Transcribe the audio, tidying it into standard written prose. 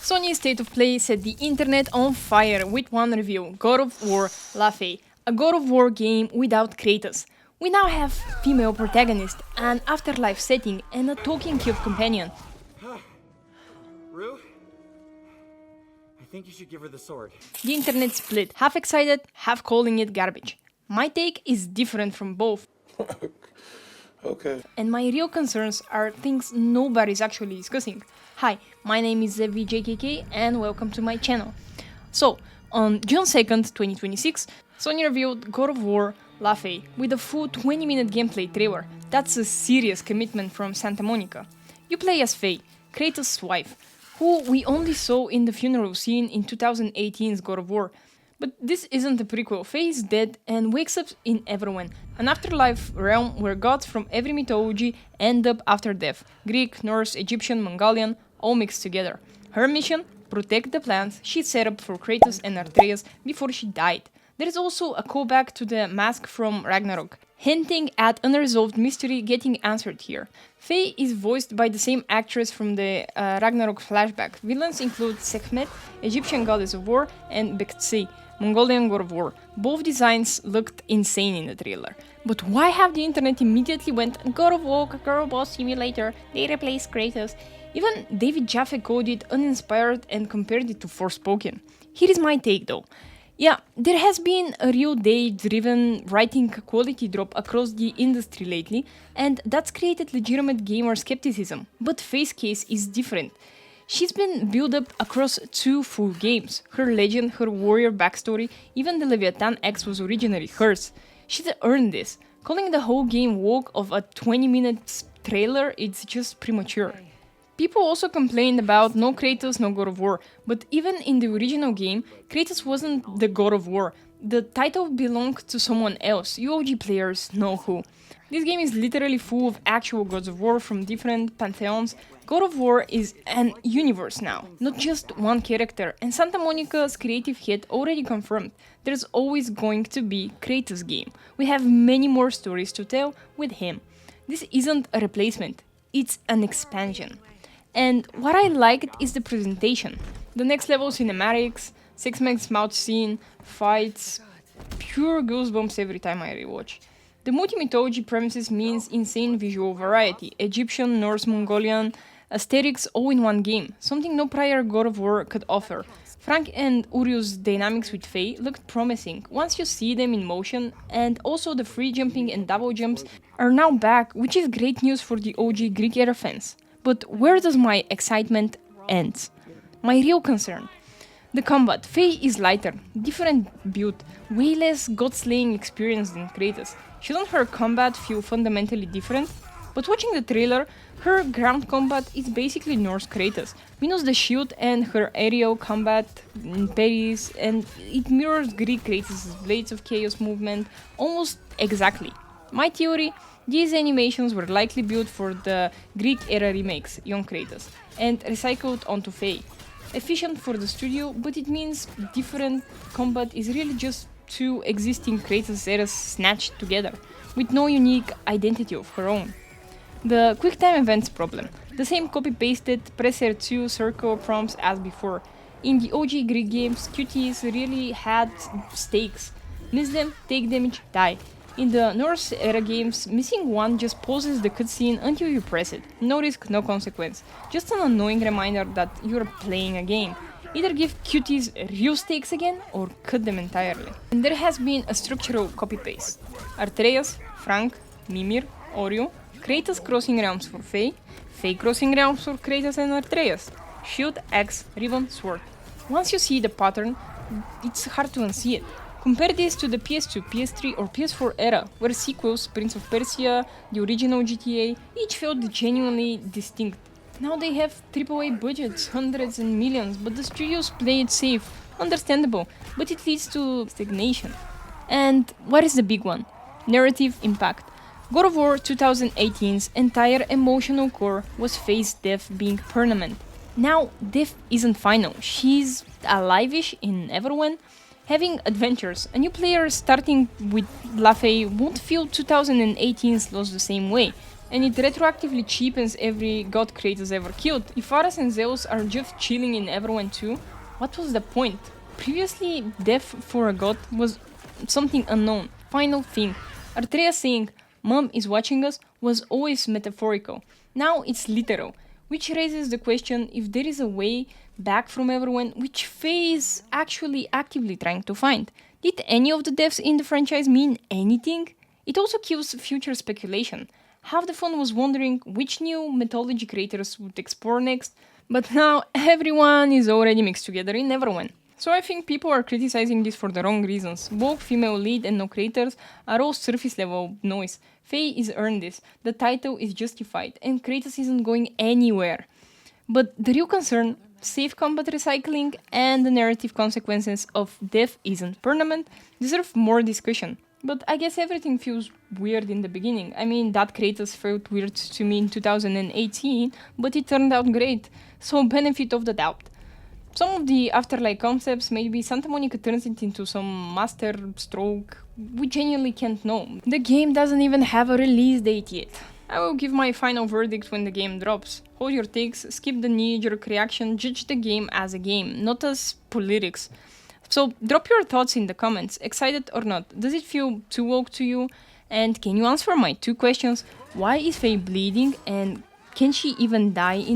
Sony's State of Play set the internet on fire with one review, God of War Laufey, a God of War game without Kratos. We now have female protagonist, an afterlife setting, and a talking cube companion. Rue? I think you should give her the sword. The internet split, half excited, half calling it garbage. My take is different from both. Okay. And my real concerns are things nobody's actually discussing. Hi, my name is ZevVJKK and welcome to my channel. So, on June 2nd, 2026, Sony revealed God of War Laufey with a full 20-minute gameplay trailer. That's a serious commitment from Santa Monica. You play as Faye, Kratos' wife, who we only saw in the funeral scene in 2018's God of War. But this isn't a prequel. Faye is dead and wakes up in Everwhen, an afterlife realm where gods from every mythology end up after death. Greek, Norse, Egyptian, Mongolian, all mixed together. Her mission? Protect the plans she set up for Kratos and Atreus before she died. There is also a callback to the mask from Ragnarok, hinting at unresolved mystery getting answered here. Faye is voiced by the same actress from the Ragnarok flashback. Villains include Sekhmet, Egyptian goddess of war, and Bekhtsi, Mongolian god of war. Both designs looked insane in the trailer. But why have the internet immediately went God of War, girlboss simulator, they replaced Kratos? Even David Jaffe called it uninspired and compared it to Forspoken. Here is my take though. Yeah, there has been a real day-driven writing quality drop across the industry lately, and that's created legitimate gamer skepticism. But Faye's case is different. She's been built up across 2 full games. Her legend, her warrior backstory, even the Leviathan X was originally hers. She's earned this. Calling the whole game woke of a 20-minute trailer, it's just premature. People also complained about no Kratos, no God of War, but even in the original game, Kratos wasn't the God of War. The title belonged to someone else. You OG players know who. This game is literally full of actual gods of war from different pantheons. God of War is an universe now, not just one character, and Santa Monica's creative head already confirmed there's always going to be Kratos game. We have many more stories to tell with him. This isn't a replacement, it's an expansion. And what I liked is the presentation. The next level cinematics, 6-man mouth scene, fights, pure goosebumps every time I rewatch. The multi-mythology premises means insane visual variety, Egyptian, Norse, Mongolian, aesthetics all in one game, something no prior God of War could offer. Frank and Uryu's dynamics with Faye looked promising once you see them in motion, and also the free jumping and double jumps are now back, which is great news for the OG Greek era fans. But where does my excitement end? My real concern. The combat. Faye is lighter, different build, way less god-slaying experience than Kratos. Shouldn't her combat feel fundamentally different? But watching the trailer, her ground combat is basically Norse Kratos, minus the shield and her aerial combat, parries, and it mirrors Greek Kratos' Blades of Chaos movement almost exactly. My theory? These animations were likely built for the Greek-era remakes, Young Kratos, and recycled onto Faye. Efficient for the studio, but it means different combat is really just 2 existing Kratos eras snatched together, with no unique identity of her own. The QuickTime events problem. The same copy-pasted press R2 circle prompts as before. In the OG Greek games, QTs really had stakes. Miss them, take damage, die. In the Norse era games, missing one just pauses the cutscene until you press it. No risk, no consequence. Just an annoying reminder that you're playing a game. Either give QTs real stakes again, or cut them entirely. And there has been a structural copy-paste. Atreus, Frank, Mimir, Oryu, Kratos crossing realms for Faye, Faye crossing realms for Kratos and Atreus. Shield, axe, ribbon, sword. Once you see the pattern, it's hard to unsee it. Compare this to the PS2, PS3 or PS4 era, where sequels, Prince of Persia, the original GTA, each felt genuinely distinct. Now they have AAA budgets, hundreds and millions, but the studios play it safe. Understandable, but it leads to stagnation. And what is the big one? Narrative impact. God of War 2018's entire emotional core was Faye's death being permanent. Now, death isn't final. She's alive-ish in Everwhen, having adventures. A new player starting with Laufey won't feel 2018's loss the same way, and it retroactively cheapens every god Kratos ever killed. If Ares and Zeus are just chilling in Everwind 2, what was the point? Previously, death for a god was something unknown. Final thing, Atreus saying, "Mom is watching us," was always metaphorical. Now it's literal, which raises the question if there is a way back from Everwind, which Faye is actually actively trying to find. Did any of the deaths in the franchise mean anything? It also kills future speculation. Half the fun was wondering which new mythology creators would explore next, but now everyone is already mixed together in Neverwhen. So I think people are criticizing this for the wrong reasons. Both female lead and no creators are all surface level noise. Faye is earned this, the title is justified, and Kratos isn't going anywhere. But the real concern, safe combat recycling and the narrative consequences of death isn't permanent, deserve more discussion. But I guess everything feels weird in the beginning. I mean, that Kratos felt weird to me in 2018, but it turned out great. So benefit of the doubt. Some of the afterlife concepts, maybe Santa Monica turns it into some master stroke, we genuinely can't know. The game doesn't even have a release date yet. I will give my final verdict when the game drops. Hold your takes, skip the knee-jerk reaction, judge the game as a game, not as politics. So drop your thoughts in the comments, excited or not. Does it feel too woke to you? And can you answer my 2 questions? Why is Faye bleeding and can she even die in